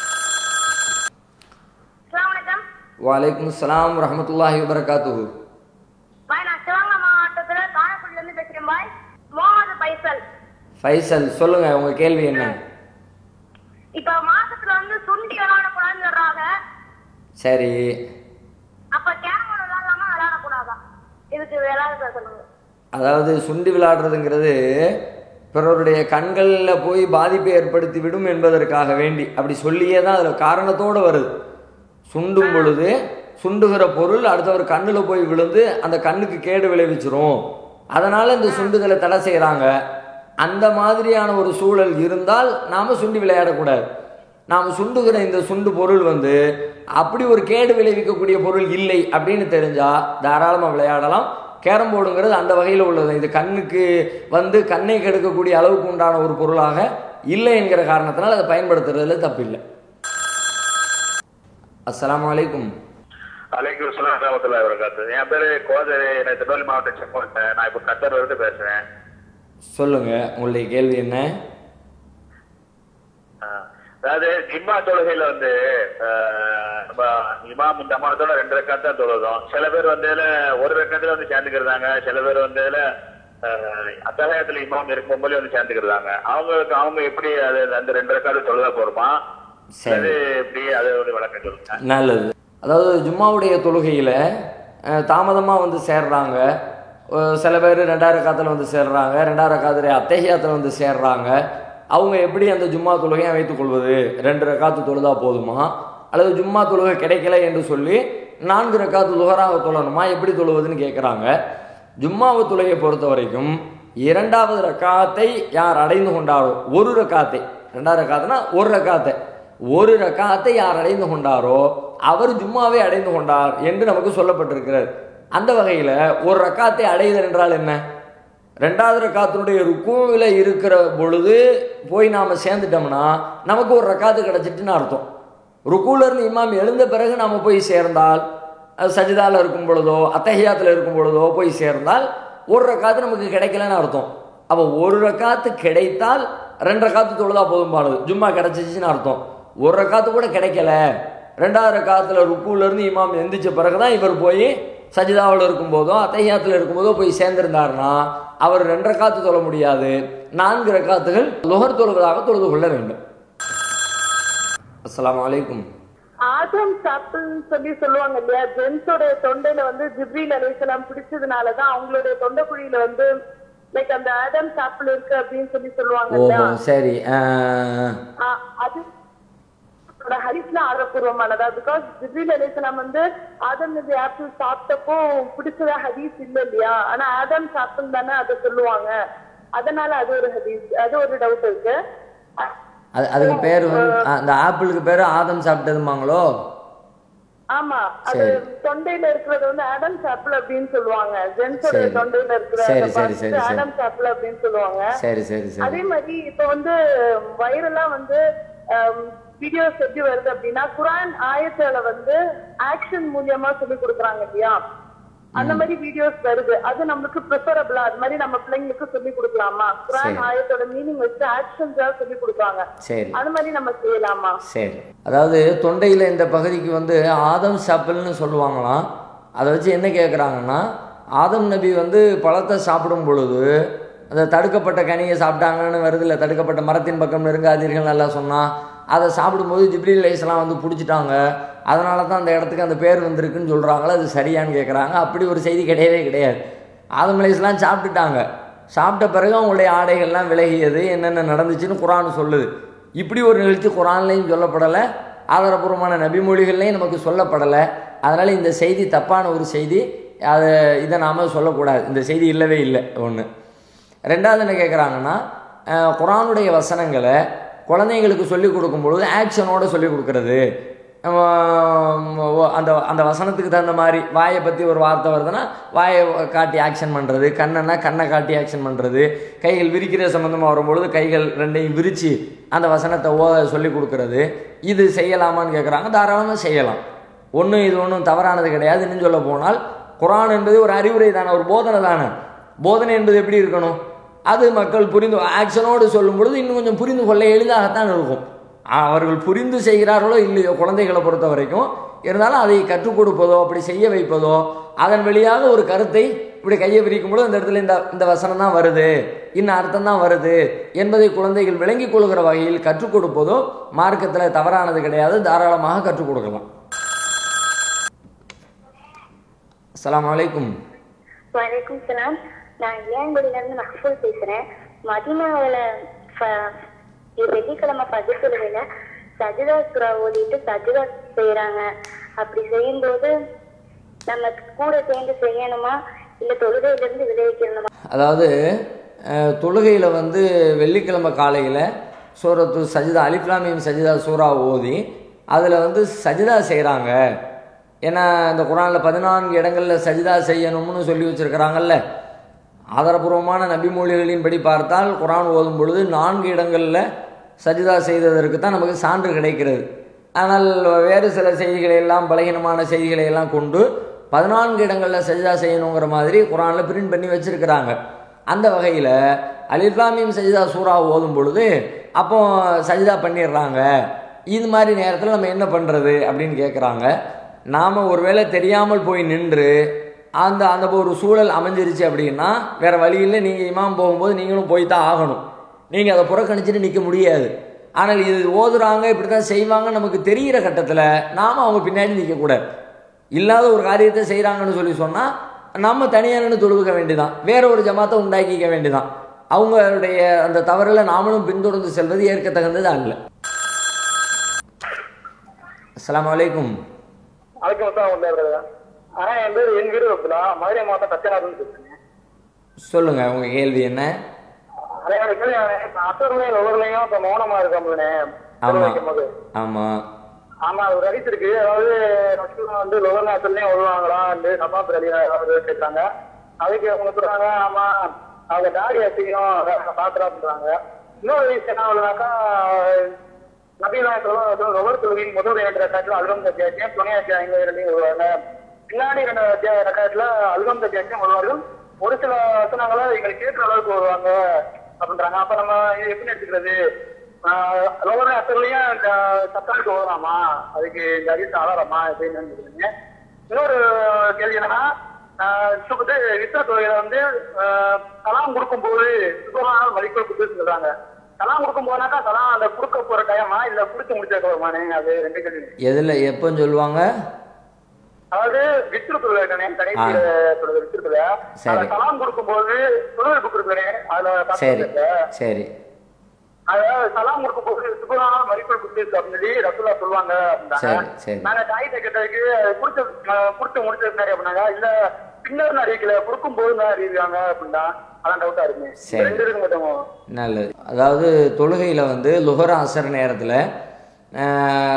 வலைக்கும் அஸ்ஸலாம் வரஹ்மத்துல்லாஹி வபரகாத்துஹு. ஃபைசல் சொல்லுங்க, உங்க கேள்வி என்ன? இப்ப மாசத்துல வந்து சுண்டி விளையாடக்கூடாதுன்னு சொல்றாங்க. சரி, அப்ப கேரம் போர்டு விளையாடாம விளையாடக்கூடாதா? இதுக்கு விளையாட சொல்லுங்க. அதாவது சுண்டி விளையாடுறதுங்கிறது பிறருடைய கண்களில் போய் பாதிப்பை ஏற்படுத்தி விடும் என்பதற்காக வேண்டி அப்படி சொல்லியே தான் அதில் காரணத்தோடு வருது. சுண்டும் பொழுது சுண்டுகிற பொருள் அடுத்தவர் கண்ணில் போய் விழுந்து அந்த கண்ணுக்கு கேடு விளைவிச்சிரும், அதனால இந்த சுண்டுதலை தடை செய்கிறாங்க. அந்த மாதிரியான ஒரு சூழல் இருந்தால் நாம் சுண்டி விளையாடக்கூடாது. நாம் சுண்டுகிற இந்த சுண்டு பொருள் வந்து அப்படி ஒரு கேடு விளைவிக்கக்கூடிய பொருள் இல்லை அப்படின்னு தெரிஞ்சால் தாராளமாக விளையாடலாம். கேரம் போர்டுங்கிறது அந்த வகையில் உள்ளது. இது கண்ணுக்கு வந்து கண்ணை கெடுக்கக்கூடிய அளவுக்கு உண்டான ஒரு பொருளாக இல்லை என்கிற காரணத்தினால் அதை பயன்படுத்துறதுல தப்பில்லை. அஸ்ஸலாமு அலைக்கும். அலைக்கும் அஸ்ஸலாம் வரஹ்மத்துல்லாஹி வபரகாத்துஹு. என் பேரு கோதரி, நான் திருநெல்வேலி மாவட்டம் செங்கோட்டை. நான் இப்போ கத்தர்ல இருந்து பேசுறேன். சொல்லுங்க, உங்களுடைய கேள்வி என்ன? அதாவது ஜிம்மா தொழுகையில வந்து இமாம் ஜமாத்தோட 2 ரக்காத் தான் தொழுதோம். சில பேர் வந்து ஒரு ரக்காத்துல வந்து சேர்ந்துக்கிறாங்க, சில பேர் வந்து அத்தஹியாத்துல இமாம் இருக்கும்போது வந்து சேர்ந்துக்கிறாங்க. அவங்க எப்படி அது அந்த 2 ரக்காத்து தொழுதா போருமா? சரி, எப்படி அதை விளக்கம் சொல்லுங்க. நல்லது. அதாவது ஜும்மாவுடைய தொழுகையில தாமதமாக வந்து சேர்றாங்க. சில பேர் 2 ரக்காத்துல வந்து சேர்றாங்க, 2 ரக்காத்துல அத்தஹியாத்துல வந்து சேர்றாங்க. அவங்க எப்படி அந்த ஜும்மா தொழுகையை வைத்துக் கொள்வது? 2 ரக்காத்து தொழுதா போதுமா, அல்லது ஜும்மா தொழுகை கிடைக்கல என்று சொல்லி 4 ரக்காத்து துஹராக தொழணுமா, எப்படி தொழுவதுன்னு கேட்குறாங்க. ஜும்மாவை தொழுகையை பொறுத்த வரைக்கும் 2வது ரக்காத்தை யார் அடைந்து கொண்டாரோ, 1 ரக்காத்தை, 2 ரக்காத்துனா 1 ரக்காத்தை, 1 ரக்காத்தை யார் அடைந்து கொண்டாரோ அவர் ஜும்மாவை அடைந்து கொண்டார் என்று நமக்கு சொல்லப்பட்டிருக்கிறது. அந்த வகையில் 1 ரக்காத்தை அடைதல் என்றால் என்ன? 2வது ரக்காத்தினுடைய ருக்குவில் இருக்கிற பொழுது போய் நாம் சேர்ந்துட்டோம்னா நமக்கு 1 ரக்காத்து கிடச்சிட்டுன்னு அர்த்தம். ருக்குலேருந்து இமாம் எழுந்த பிறகு நாம் போய் சேர்ந்தால், சஜிதாவில் இருக்கும் பொழுதோ அத்தஹியாத்தில் இருக்கும் பொழுதோ போய் சேர்ந்தால் 1 ரக்காத்து நமக்கு கிடைக்கலன்னு அர்த்தம். அப்போ 1 ரக்காத்து கிடைத்தால் 2 ரக்காத்து தொழுதா போதும்பானது, ஜும்மா கிடச்சிச்சின்னு அர்த்தம். 1 ரக்காத்து கூட கிடைக்கல, 2வது ரக்காத்தில் ருக்குலேருந்து இமாம் எந்திரிச்ச பிறகு தான் இவர் போய் சஜிதாவில் இருக்கும்போதோ அத்தஹியாத்தில் இருக்கும்போதோ போய் சேர்ந்திருந்தாருன்னா அவர் 2 ரக்காத்து தொழ முடியாது, 4 ரக்காத்துகள் லுஹர் தொழுவதாக தொழுது கொள்ள வேண்டும். அஸ்ஸலாமு அலைக்கும். ஆதம் சாப்பிள்னு சொல்லி சொல்லுவாங்க இல்லையா, ஜென்ஸோட தொண்டையில வந்து ஜிப்ரீல் அலைஹிஸ்ஸலாம் பிடிச்சதுனாலதான் அவங்களுடைய தொண்டை குழியில வந்து லைக் அந்த ஆதம் சாப்பிள் இருக்கு அப்படின்னு சொல்லி சொல்லுவாங்க இல்லையா. சரி, அது ஹதீஸ்ல ஆதாரபூர்வமானதா? பிகாஸ் ஜிப்ரீல் அலைஹிஸ்ஸலாம் வந்து ஆதம் நபி ஆப்பிள் சாப்பிட்டப்போ பிடிச்சதா ஹதீஸ் இல்ல இல்லையா, ஆனா ஆதம் சாப்பிள் தானே அதை சொல்லுவாங்க, அதனால அது ஒரு ஹதீஸ், அது ஒரு டவுட் இருக்கு. அதுக்கு பேர் வந்து அந்த ஆப்பிளுக்கு பேர் ஆதம் சாப்பிட்டதுமாங்களோ? ஆமா, அது தொண்டையில இருக்கிறது வந்து ஆடம் சாப்பிள் அப்படின்னு சொல்லுவாங்க. ஜென்ஸோட தொண்டையில இருக்கிற ஆடம் சாப்பிள் அப்படின்னு சொல்லுவாங்க. சரி சரி சரி. அதே மாதிரி இப்ப வந்து வைரலா வந்து வீடியோஸ் எப்படி வருது அப்படின்னா, குர்ஆன் ஆயத்துல வந்து ஆக்ஷன் மூலியமா சொல்லி கொடுக்குறாங்க இல்லையா, அந்த மாதிரி வீடியோஸ் வருது. அது நமக்கு ப்ரிஃபரபிளா? அது மாதிரி நம்ம பிள்ளைங்களுக்கு சொல்லி கொடுக்கலாமா? குர்ஆன் ஆயத்தோட மீனிங் வச்சு ஆக்ஷன்ஸா சொல்லி கொடுப்பாங்க, அது மாதிரி நம்ம செய்யலாமா? சரி, அதாவது தொண்டையில இந்த பகுதிக்கு வந்து ஆதம் சாப்பிள்னு சொல்லுவாங்களாம். அதை வச்சு என்ன கேட்குறாங்கன்னா, ஆதம் நபி வந்து பழத்தை சாப்பிடும் பொழுது அந்த தடுக்கப்பட்ட கனியை சாப்பிட்டாங்கன்னு வருது இல்லை, தடுக்கப்பட்ட மரத்தின் பக்கம் நெருங்காதீர்கள் நல்லா சொன்னால், அதை சாப்பிடும்போது ஜிப்ரீல் அலைஹிஸ்ஸலாம் வந்து பிடிச்சிட்டாங்க, அதனால தான் அந்த இடத்துக்கு அந்த பேர் வந்திருக்குன்னு சொல்கிறாங்களே, அது சரியான்னு கேட்குறாங்க. அப்படி ஒரு செய்தி கிடையவே கிடையாது. ஆதம் அலைஹிஸ்ஸலாம் சாப்பிட்டுட்டாங்க, சாப்பிட்ட பிறகு அவங்களுடைய ஆடைகள்லாம் விலகியது, என்னென்ன நடந்துச்சுன்னு குர்ஆன் சொல்லுது. இப்படி ஒரு நிகழ்ச்சி குர்ஆன்லையும் சொல்லப்படலை, ஆதாரபூர்வமான நபிமொழிகள்லையும் நமக்கு சொல்லப்படலை. அதனால் இந்த செய்தி தப்பான ஒரு செய்தி, இதை நாம் சொல்லக்கூடாது, இந்த செய்தி இல்லவே இல்லை. ஒன்று. ரெண்டாவது என்ன கேட்குறாங்கன்னா, குர்ஆனுடைய வசனங்களை குழந்தைங்களுக்கு சொல்லிக் கொடுக்கும் பொழுது ஆக்ஷனோடு சொல்லிக் கொடுக்கறது, அந்த அந்த வசனத்துக்கு தகுந்த மாதிரி வாயை பற்றி ஒரு வார்த்தை வருதுன்னா வாயை காட்டி ஆக்ஷன் பண்ணுறது, கண்ணன்னா கண்ணை காட்டி ஆக்ஷன் பண்ணுறது, கைகள் விரிக்கிற சம்மந்தமாக வரும்பொழுது கைகள் 2ஐயும் விரித்து அந்த வசனத்தை சொல்லிக் கொடுக்கறது, இது செய்யலாமான்னு கேட்குறாங்க. தாராளமாக செய்யலாம், இது ஒன்றும் தவறானது கிடையாது. இன்னும் சொல்ல போனால் குர்ஆன் என்பது ஒரு அறிவுரை தானே, ஒரு போதனை தானே. போதனை என்பது எப்படி இருக்கணும்? அது மக்கள் புரிந்து ஆக்ஷனோடு சொல்லும் பொழுது இன்னும் கொஞ்சம் புரிந்து கொள்ள எளிதாகத்தான் இருக்கும். அவர்கள் புரிந்து செய்கிறார்களோ இல்லையோ, குழந்தைகளை பொறுத்த வரைக்கும் இருந்தாலும் அதை கற்றுக் கொடுப்பதோ அப்படி செய்ய வைப்பதோ அதன் வழியாக ஒரு கருத்தை இப்படி கையை விரிக்கும் பொழுது அந்த இடத்துல இந்த வசனம் தான் வருது, இன்னும் அர்த்தம் தான் வருது என்பதை குழந்தைகள் விளங்கிக் கொள்கிற வகையில் கற்றுக் கொடுப்பதோ மார்க்கத்தில் தவறானது கிடையாது, தாராளமாக கற்றுக் கொடுக்கலாம். அஸ்ஸலாமு அலைக்கும். வலைக்கும் சலாம். நான் இளையாங்குடியிலிருந்து மஹ்பூல் பேசுறேன். மதீனாவில் வெள்ளிக்கிழமை ஃபஜ்ர் தொழுகையில சஜிதா சூரா ஓதிட்டு சஜிதா செய்யறாங்க. அப்படி செய்யும்போது நம்ம கூட சேர்ந்து செய்யணுமா இல்ல தொழுகையிலிருந்து விளைவிக்கணுமா? அதாவது தொழுகையில் வந்து வெள்ளிக்கிழமை காலையில் சூரத்து சஜிதா அலிஃப் லாம் மீம் சஜிதா சூறா ஓதி அதில் வந்து சஜிதா செய்கிறாங்க. ஏன்னா இந்த குர்ஆனில் 14 இடங்களில் சஜிதா செய்யணும்னு சொல்லி வச்சுருக்கிறாங்கல்ல. ஆதாரபூர்வமான நபிமொழிகளின்படி பார்த்தால் குர்ஆன் ஓதும் பொழுது 4 இடங்களில் சஜிதா செய்ததற்கு தான் நமக்கு சான்று கிடைக்கிறது. ஆனால் வேறு சில செய்திகளை எல்லாம் பலகீனமான செய்திகளை எல்லாம் கொண்டு 14 இடங்களில் சஜிதா செய்யணுங்கிற மாதிரி குர்ஆனில் பிரிண்ட் பண்ணி வச்சுருக்கிறாங்க. அந்த வகையில் அலிஃப் லாம் மீம் சஜிதா சூறா ஓதும் பொழுது அப்போ சஜிதா பண்ணிடுறாங்க. இது மாதிரி நேரத்தில் நம்ம என்ன பண்ணுறது அப்படின்னு கேட்குறாங்க. நாம் ஒருவேளை தெரியாமல் போய் நின்று அந்த அந்த ஒரு சூழல் அமைஞ்சிருச்சு அப்படின்னா வேறு வழியில் நீங்கள் இமாம் போகும்போது நீங்களும் போய் தான் ஆகணும். நீங்கள் அதை புறக்கணிச்சுட்டு நிற்க முடியாது. ஆனால் இது ஓதுறாங்க இப்படி தான் செய்வாங்க நமக்கு தெரிகிற கட்டத்தில் நாம் அவங்க பின்னாடி நிற்கக்கூடாது. இல்லாத ஒரு காரியத்தை செய்கிறாங்கன்னு சொல்லி சொன்னால் நம்ம தனியாக நின்று தொழுக வேண்டிதான், வேற ஒரு ஜமாத்தை உண்டாக்கிக்க வேண்டிதான். அவங்களுடைய அந்த தவறில் நாமளும் பின்தொடர்ந்து செல்வது ஏற்கத்தகுந்தது அல்ல. அஸ்ஸலாமு அலைக்கும். சொல்லுங்க உங்க கேள்வி என்ன? மௌனமா இருக்காம ஆமா ஆமா ஒரு ஹதீஸ் இருக்கு. அதாவது ரசூலுல்லாஹ் வந்து லோகர் நேரத்துலயும் வருவாங்களா வந்து சபாப் ரலியா கேட்டாங்க. அதுக்கு அவங்க சொல்றாங்க ஆமா அவங்க தாடி அசிங்கம் பாக்குறா பண்றாங்க. இன்னொரு விஷயம் என்ன ஆகுதுனாக்கா நபிநாயகம் லோகர் தொழுகையின் முதல் 2 ரக்காத்துல அல்ஹம்து அத்தியாயம் துணை அத்தியாயங்கள் 2 வருவாங்க. பின்னாடி 2 ரக்காத்துல அல்ஹம்து அத்தியாயம் வருவார்கள். ஒரு சில வசனங்களை எங்களுக்கு கேட்கிற அளவுக்கு வருவாங்க அப்படின்றாங்க. அப்ப நம்ம எப்படி எடுத்துக்கிறது? லோகர் நேரத்துலயும் சத்தானுக்கு ஓதலாமா? அதுக்கு இந்த ஹதீஸ் ஆதாரமா அப்படின்னு. இன்னொரு கேள்வி என்னன்னா விஸ்வ தொகையில வந்து சலாம் கொடுக்கும் போது சுபஹானல் மலிக்குல் குத்தூஸ் சொல்றாங்க. சலாம் கொடுக்கும் போதுனாக்கா சலாம் அந்த கொடுக்க போற டைமா இல்ல குடிச்சு முடிச்ச வருமானே? அது 2 கேள்வி. எதுல எப்போ சொல்லுவாங்க? அதாவது வித்ரு தொழுகை கடைசி வித்ரு தொழுகை சலாம் கொடுக்கும் போது தொழுகை கொடுக்குறே அதுல சரி அதாவது சலாம் கொடுக்கும் போது சுபஹானல் மலிக்குல் குத்தூஸ் அப்படின்னு ரசூலுல்லாஹ் சொல்லுவாங்க அப்படின்னாங்க. நாங்க தாயிட்ட கேட்டதுக்கு குடிச்சு முடிச்சது முன்னாடி அப்படின்னாங்க. இல்ல பின்னர் அறிவிக்கல கொடுக்கும் போது தான் அறிவிக்காங்க அப்படின்னா அதான் டவுட்டா இருக்கு. ரெண்டு மட்டும் நல்லது. அதாவது தொழுகையில் வந்து லுஹர் அசர் நேரத்தில்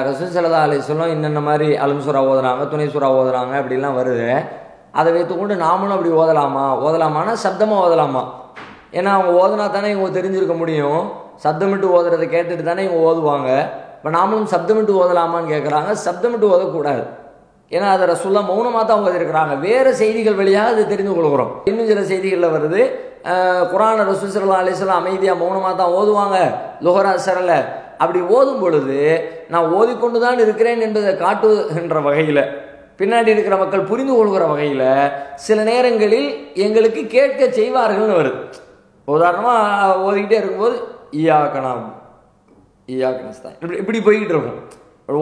ரசூல் ஸல்லல்லாஹு அலைஹி வஸல்லம் இன்னென்ன மாதிரி அலும் சூரா ஓதுறாங்க, துணை சூரா ஓதுறாங்க அப்படிலாம் வருது. அதை வைத்துக்கொண்டு நாமளும் அப்படி ஓதலாமான்னா சப்தமாக ஓதலாமா? ஏன்னா அவங்க ஓதுனா தானே இவங்க தெரிஞ்சிருக்க முடியும். சப்தமிட்டு ஓதுறதை கேட்டுட்டு தானே இவங்க ஓதுவாங்க. இப்போ நாமளும் சப்தமிட்டு ஓதலாமான்னு கேட்குறாங்க. சப்தமிட்டு ஓதக்கூடாது. ஏன்னா அதை ரசூலுல்லாஹ் மௌனமாக தான் ஓதிருக்கிறாங்க. வேறு செய்திகள் வழியாக அதை தெரிந்து கொள்கிறோம். இன்னும் சில செய்திகளில் வருது குர்ஆன் ரசூல் ஸல்லல்லாஹு அலைஹி வஸல்லம் அமைதியாக மௌனமாக தான் ஓதுவாங்க லுஹர் அஸரில். அப்படி ஓதும் பொழுது நான் ஓதிக்கொண்டு தான் இருக்கிறேன் என்பதை காட்டுகின்ற வகையில் பின்னாடி இருக்கிற மக்கள் புரிந்து கொள்கிற வகையில் சில நேரங்களில் எங்களுக்கு கேட்க செய்வார்கள்னு வருது. உதாரணமாக ஓதிக்கிட்டே இருக்கும்போது ஈயாக்கணம் இப்படி போய்கிட்டு இருக்கும்.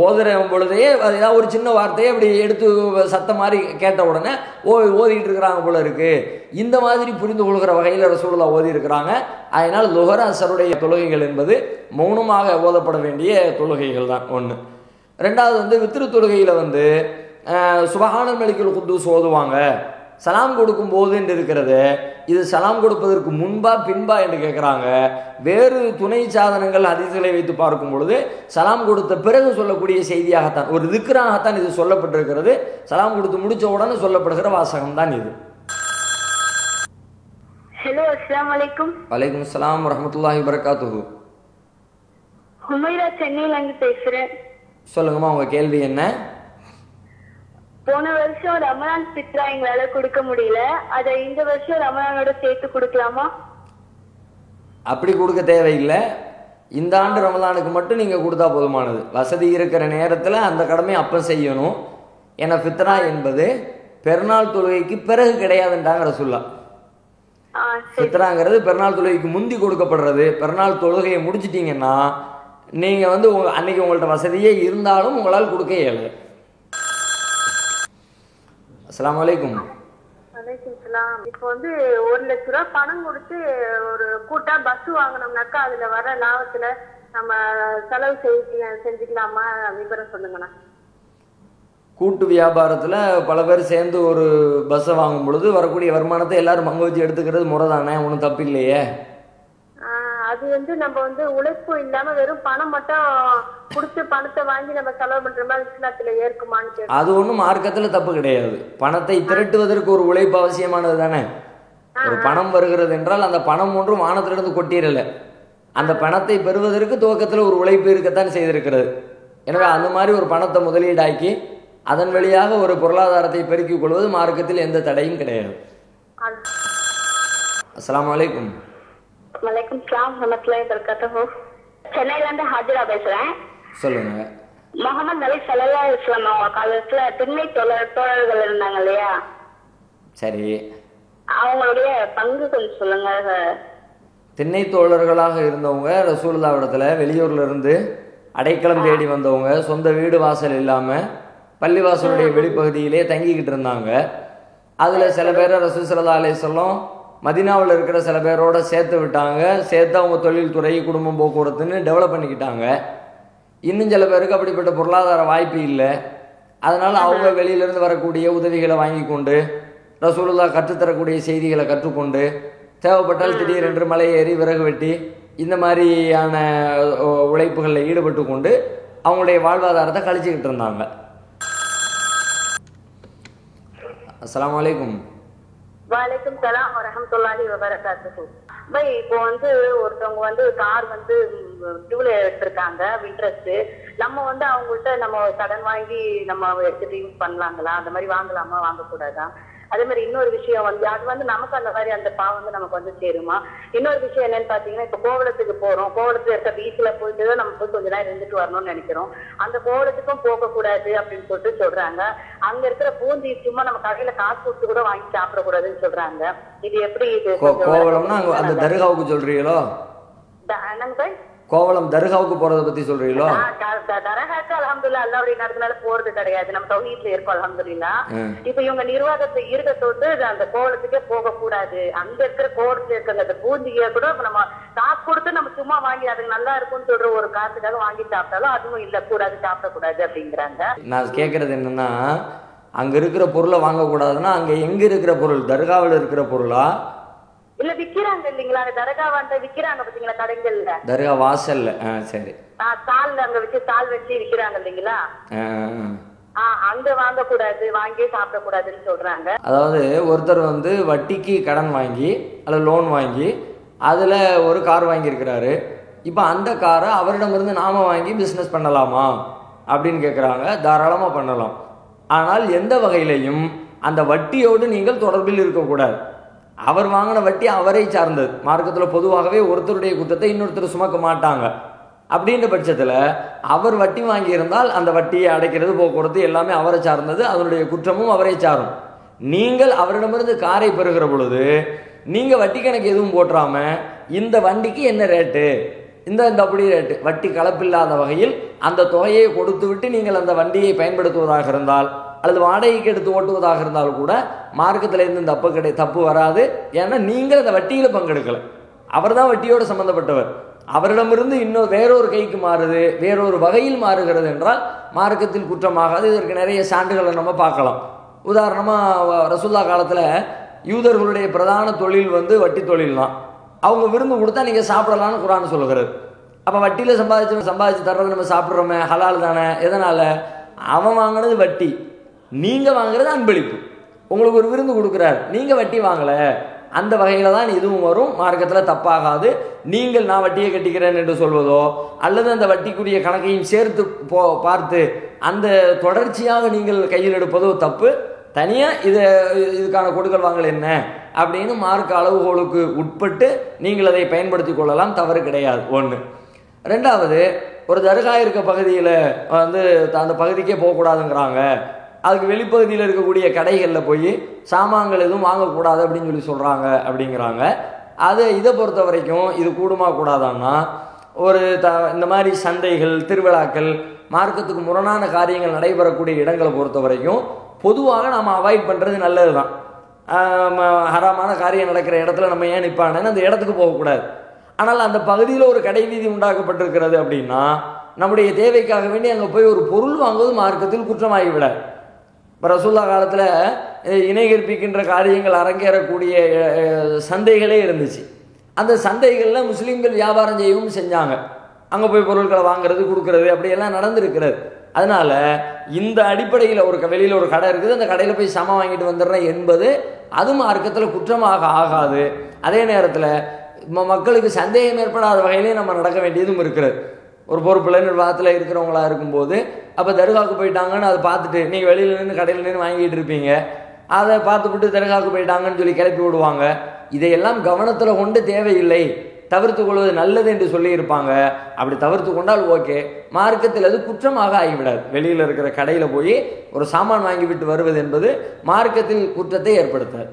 ஓதுற பொழுதையே அது ஏதாவது ஒரு சின்ன வார்த்தையை அப்படி எடுத்து சத்தம் மாதிரி கேட்ட உடனே ஓதிக்கிட்டு இருக்கிறாங்க போல இருக்கு. இந்த மாதிரி புரிந்து கொள்கிற வகையில் ரசூலுல்லாஹ் ஓதி இருக்கிறாங்க. அதனால் லுஹர் அஸருடைய தொழுகைகள் என்பது மௌனமாக ஓதப்பட வேண்டிய தொழுகைகள் தான் ஒன்று. ரெண்டாவது வந்து வித்ரு தொழுகையில் வந்து சுபஹானல் மலிக்குல் குத்தூஸ் ஓதுவாங்க. சலாம் கொடுக்கும் போது என்று இருக்கிறது, இது சலாம் கொடுப்பதற்கு முன்பா பின்பா என்று கேட்குறாங்க. வேறு துணை சாதனங்கள் ஹதீஸ்களை வைத்து பார்க்கும் பொழுது சலாம் கொடுத்த பிறகு சொல்லக்கூடிய செய்தியாகத்தான், ஒரு திக்ராகத்தான் இது சொல்லப்பட்டிருக்கிறது. சலாம் கொடுத்து முடிச்ச உடனே சொல்லப்படுகிற வாசகம் தான் இது. ஹலோ, அஸ்ஸலாமு அலைக்கும். வலைக்கும் அஸ்ஸலாம் வரஹ்மத்துல்லாஹி வபரகாத்துஹு. ஹுமைரா சென்னையில இருந்து பேசுறேன். சொல்லுங்கம்மா, உங்க கேள்வி என்ன? போன வருஷம் ரமலான் பித்ரா எங்களால கொடுக்க முடியல, அதை இந்த வருஷம் ரமலானோட சேர்த்து கொடுக்கலாமா? அப்படி கொடுக்க தேவையில்லை. இந்த ஆண்டு ரமலானுக்கு மட்டும் நீங்கள் கொடுத்தா போதுமானது. வசதி இருக்கிற நேரத்தில் அந்த கடமையை அப்போ செய்யணும். ஏன்னா ஃபித்ரா என்பது பெருநாள் தொழுகைக்கு பிறகு கிடையாதுன்றாங்க ரசூல்லா. ஃபித்ராங்கிறது பெருநாள் தொழுகைக்கு முந்தி கொடுக்கப்படுறது. பெருநாள் தொழுகையை முடிச்சிட்டிங்கன்னா நீங்கள் வந்து அன்னைக்கு உங்கள்கிட்ட வசதியே இருந்தாலும் உங்களால் கொடுக்க இயலாது. அஸ்ஸலாமு அலைக்கும். இப்போ வந்து 1 லட்ச ரூபா பணம் கொடுத்து ஒரு கூட்டா பஸ் வாங்கினோம்னாக்கா அதுல வர லாபத்துல நம்ம செலவு செஞ்சுக்கலாமா? விவரம் சொல்லுங்கண்ணா. கூட்டு வியாபாரத்தில் பல பேர் சேர்ந்து ஒரு பஸ்ஸை வாங்கும் பொழுது வரக்கூடிய வருமானத்தை எல்லாரும் பங்கு வச்சு எடுத்துக்கிறது முறை தானே, ஒன்றும் தப்பு இல்லையே. அது வந்து நம்ம வந்து உழைப்பு இல்லாம வெறும் பணம் மட்டும் கொடுத்து பணத்தை வாங்கி நம்ம செலவு பண்ற மாதிரி இஸ்லாத்துல ஏற்குமான்னு. அது ஒன்றும் மார்க்கத்தில் தப்பு கிடையாது. பணத்தை திரட்டுவதற்கு ஒரு உழைப்பு அவசியமானது தானே. ஒரு பணம் வருகிறது என்றால் அந்த பணம் ஒன்றும் வானத்திலிருந்து கொட்டிடல. அந்த பணத்தை பெறுவதற்கு துவக்கத்தில் ஒரு உழைப்பு இருக்கத்தான் செய்திருக்கிறது. எனவே அந்த மாதிரி ஒரு பணத்தை முதலீடாக்கி அதன் வழியாக ஒரு பொருளாதாரத்தை பெருக்கிக் கொள்வது மார்க்கத்தில் எந்த தடையும் கிடையாது. அஸ்ஸலாமு அலைக்கும். வலைக்கும் சலாம் வரஹ்மத்துல்லாஹி வபரகாத்துஹு. சென்னையில இருந்து ஹாஜிரா பேசுறேன். சொல்லுங்க. முகமது நபி ஸல்லல்லாஹு அலைஹி வஸல்லம் அவங்க காலத்துல திண்ணை தோழர்கள் இருந்தாங்க இல்லையா? சரி, அவங்களுடைய பங்கு கொஞ்சம் சொல்லுங்க. திண்ணை தோழர்களாக இருந்தவங்க ரசூலுல்லாஹ்விடத்துல வெளியூர்ல இருந்து அடைக்கலம் தேடி வந்தவங்க, சொந்த வீடு வாசல் இல்லாம பள்ளிவாசலுடைய வெளிப்பகுதியிலே தங்கிக்கிட்டு இருந்தாங்க. அதுல சில பேரை ரசூல் ஸல்லல்லாஹு அலைஹி வஸல்லம் மதீனாவில் இருக்கிற சில பேரோட சேர்த்து விட்டாங்க. சேர்த்து அவங்க தொழில்துறை, குடும்பம், போக்குவரத்துன்னு டெவலப் பண்ணிக்கிட்டாங்க. இன்னும் சில பேருக்கு அப்படிப்பட்ட பொருளாதார வாய்ப்பு இல்லை. அதனால அவங்க வெளியிலிருந்து வரக்கூடிய உதவிகளை வாங்கி கொண்டு ரசூலுல்லாஹ் கற்றுத்தரக்கூடிய செய்திகளை கற்றுக்கொண்டு தேவைப்பட்டால் திடீரென்று மலை ஏறி விறகு வெட்டி இந்த மாதிரியான உழைப்புகளில் ஈடுபட்டு கொண்டு அவங்களுடைய வாழ்வாதாரத்தை கழிச்சுக்கிட்டு இருந்தாங்க. அஸ்ஸலாமு அலைக்கும். வலைக்கும் சலாம் வரஹ்மத்துல்லாஹி வபரகாத்துஹு. பை இப்போ வந்து ஒருத்தவங்க வந்து கார் வந்து டியூல எடுத்திருக்காங்க இன்ட்ரெஸ்ட். நம்ம வந்து அவங்கள்ட்ட நம்ம கடன் வாங்கி நம்ம எடுத்துட்டு யூஸ் பண்ணலாங்களா? அந்த மாதிரி வாங்கலாமா வாங்கக்கூடாதா? அதே மாதிரி இன்னொரு விஷயம் வந்து அது வந்து நமக்கு அந்த மாதிரி அந்த பாவம் வந்து நமக்கு வந்து சேருமா? இன்னொரு விஷயம் என்னன்னு பாத்தீங்கன்னா, இப்ப கோவளத்துக்கு போறோம், கோவளத்துல இருக்க பீச்ல போயிட்டு நம்ம போய் கொஞ்ச நேரம் இருந்துட்டு வரணும்னு நினைக்கிறோம். அந்த கோவளத்துக்கும் போக கூடாது அப்படின்னு சொல்றாங்க. அங்க இருக்கிற பூந்தி சும்மா நம்ம கடையில காசு கொடுத்து கூட வாங்கி சாப்பிடக்கூடாதுன்னு சொல்றாங்க. இது எப்படி? இது கோவளம்னா அந்த தர்காவுக்கு சொல்றீங்களோ? என்னங்க பாய்? கோவளம் தர்காவுக்கு போறத பத்தி சொல்றீங்களோ? தர்காக்கு அல்ஹம்துலில்லாஹ் அல்லாஹ்வுடைய நேரத்தினால போறது கிடையாது. நம்ம தௌஹீத்ல இருக்கோம் அல்ஹம்துலில்லாஹ். இப்ப இவங்க நிர்வாகத்தை இருக்க தொட்டு அந்த கோவளத்துக்கே போக கூடாது. அங்க இருக்கிற கோவளத்துல இருக்கிற அந்த பூந்திய கூட நம்ம காசு கொடுத்து நம்ம சும்மா வாங்கி அதுக்கு நல்லா இருக்கும்னு சொல்ற ஒரு காசுக்காக வாங்கி சாப்பிட்டாலும் அதுவும் இல்ல, கூடாது, சாப்பிடக்கூடாது அப்படிங்கிறாங்க. நான் கேக்குறது என்னன்னா, அங்க இருக்கிற பொருளை வாங்கக்கூடாதுன்னா அங்க எங்க இருக்கிற பொருள்? தர்காவில் இருக்கிற பொருளா இல்ல விக்கிறாங்க இல்லீங்களா? தர்கா வந்து விக்கிறாங்க பாத்தீங்களா கடைகள்ல, தர்கா வாசல்ல. சரி, தாள் அங்க வச்சு தாள் வச்சு விக்கிறாங்க இல்லீங்களா? அங்க வாங்க கூடாது, வாங்கி சாப்பிட கூடாதுன்னு சொல்றாங்க. அதாவது ஒருத்தர் வந்து வட்டிக்கு கடன் வாங்கி அல்லது லோன் வாங்கி அதுல ஒரு கார் வாங்கியிருக்கிறாரு. இப்ப அந்த காரை அவரிடமிருந்து நாம வாங்கி பிசினஸ் பண்ணலாமா அப்படின்னு கேட்குறாங்க. தாராளமா பண்ணலாம். ஆனால் எந்த வகையிலையும் அந்த வட்டியோடு நீங்கள் தொடர்பில் இருக்கக்கூடாது. அவர் வாங்கின வட்டி அவரை சார்ந்தது. மார்க்கத்தில் பொதுவாகவே ஒருத்தருடைய குற்றத்தை இன்னொருத்தர் சுமக்க மாட்டாங்க. அப்படின்ற பட்சத்தில் அவர் வட்டி வாங்கியிருந்தால் அந்த வட்டியை அடைக்கிறது, போக்குவரத்து எல்லாமே அவரை சார்ந்தது. அதனுடைய குற்றமும் அவரை சாரும். நீங்கள் அவரிடமிருந்து காரை பெறுகிற பொழுது நீங்கள் வட்டி கணக்கு எதுவும் போட்டுறாம இந்த வண்டிக்கு என்ன ரேட்டு, இந்த அப்படி ரேட்டு, வட்டி கலப்பில்லாத வகையில் அந்த தொகையை கொடுத்து விட்டு நீங்கள் அந்த வண்டியை பயன்படுத்துவதாக இருந்தால் அல்லது வாடகைக்கு எடுத்து ஓட்டுவதாக இருந்தால் கூட மார்க்கத்தில் இருந்து தப்பு வராது. ஏன்னா நீங்கள் அந்த வட்டியில் பங்கெடுக்கலை, அவர் தான் வட்டியோடு சம்பந்தப்பட்டவர். அவரிடமிருந்து இன்னும் வேறொரு கைக்கு மாறுது, வேறொரு வகையில் மாறுகிறது என்றால் மார்க்கத்தில் குற்றமாகாது. இதற்கு நிறைய சான்றுகளை நம்ம பார்க்கலாம். உதாரணமாக ரசூல்லா காலத்தில் யூதர்களுடைய பிரதான தொழில் வந்து வட்டி தொழில் தான். அவங்க விருந்து கொடுத்தா நீங்கள் சாப்பிடலான்னு குர்ஆன் சொல்லுகிறது. அப்போ வட்டியில் சம்பாதிச்சு தர்றது நம்ம சாப்பிட்றோமே, ஹலால் தானே. எதனால்? அவன் வாங்கினது வட்டி, நீங்கள் வாங்குறது அன்பளிப்பு. உங்களுக்கு ஒரு விருந்து கொடுக்குறாரு, நீங்கள் வட்டி வாங்கலை, அந்த வகையில் தான் இதுவும் வரும். மார்க்கத்தில் தப்பாகாது. நீங்கள் நான் வட்டியை கட்டிக்கிறேன் என்று சொல்வதோ அல்லது அந்த வட்டிக்குரிய கணக்கையும் சேர்த்து பார்த்து அந்த தொடர்ச்சியாக நீங்கள் கையில் எடுப்பதோ தப்பு. தனியாக இதுக்கான கொடுக்கல் வாங்கல் என்ன அப்படின்னு மார்க்க அளவுகோலுக்கு உட்பட்டு நீங்கள் அதை பயன்படுத்தி கொள்ளலாம், தவறு கிடையாது. ஒன்று. ரெண்டாவது, ஒரு தர்கா இருக்க பகுதியில் வந்து அந்த பகுதிக்கே போகக்கூடாதுங்கிறாங்க அதுக்கு வெளிப்பகுதியில் இருக்கக்கூடிய கடைகளில் போய் சாமான்கள் எதுவும் வாங்கக்கூடாது அப்படின்னு சொல்லி சொல்கிறாங்க அப்படிங்கிறாங்க. இதை பொறுத்த வரைக்கும் இது கூடுமா கூடாதான்னா, ஒரு இந்த மாதிரி சந்தைகள், திருவிழாக்கள், மார்க்கத்துக்கு முரணான காரியங்கள் நடைபெறக்கூடிய இடங்களை பொறுத்த வரைக்கும் பொதுவாக நம்ம அவாய்ட் பண்ணுறது நல்லது தான். ஹராமான காரியம் நடக்கிற இடத்துல நம்ம ஏன் நிற்பானேன்னு அந்த இடத்துக்கு போகக்கூடாது. ஆனால் அந்த பகுதியில் ஒரு கடை வீதி உண்டாக்கப்பட்டிருக்கிறது அப்படின்னா நம்முடைய தேவைக்காக வேண்டி அங்கே போய் ஒரு பொருள் வாங்குவது மார்க்கத்தில் குற்றமாகிவிடாது. இப்போ ரசூல்லா காலத்தில் இணை கற்பிக்கின்ற காரியங்கள் அரங்கேறக்கூடிய சந்தைகளே இருந்துச்சு. அந்த சந்தைகளில் முஸ்லீம்கள் வியாபாரம் செய்யவும் செஞ்சாங்க. அங்கே போய் பொருட்களை வாங்குறது, கொடுக்கறது அப்படியெல்லாம் நடந்திருக்கிறது. அதனால் இந்த அடிப்படையில் வெளியில் ஒரு கடை இருக்குது, அந்த கடையில் போய் சாமான் வாங்கிட்டு வந்துடுறேன் என்பது அது மார்க்கத்தில் குற்றமாக ஆகாது. அதே நேரத்தில் மக்களுக்கு சந்தேகம் ஏற்படாத வகையிலே நம்ம நடக்க வேண்டியதும் இருக்கிறது. ஒரு பொறுப்புல நிர்வாகத்தில் இருக்கிறவங்களா இருக்கும்போது அப்போ தர்காவுக்கு போயிட்டாங்கன்னு அதை பார்த்துட்டு நீங்கள் வெளியில் நின்று கடையில் நின்று வாங்கிட்டு இருப்பீங்க, அதை பார்த்துவிட்டு தர்காவுக்கு போயிட்டாங்கன்னு சொல்லி கிளப்பி விடுவாங்க. இதையெல்லாம் கவனத்தில் கொண்டு தேவையில்லை, தவிர்த்து கொள்வது நல்லது என்று சொல்லியிருப்பாங்க. அப்படி தவிர்த்து கொண்டால் ஓகே, மார்க்கத்தில் அது குற்றமாக ஆகிவிடாது. வெளியில் இருக்கிற கடையில் போய் ஒரு சாமான் வாங்கிவிட்டு வருவது என்பது மார்க்கத்தில் குற்றத்தை ஏற்படுத்தாது.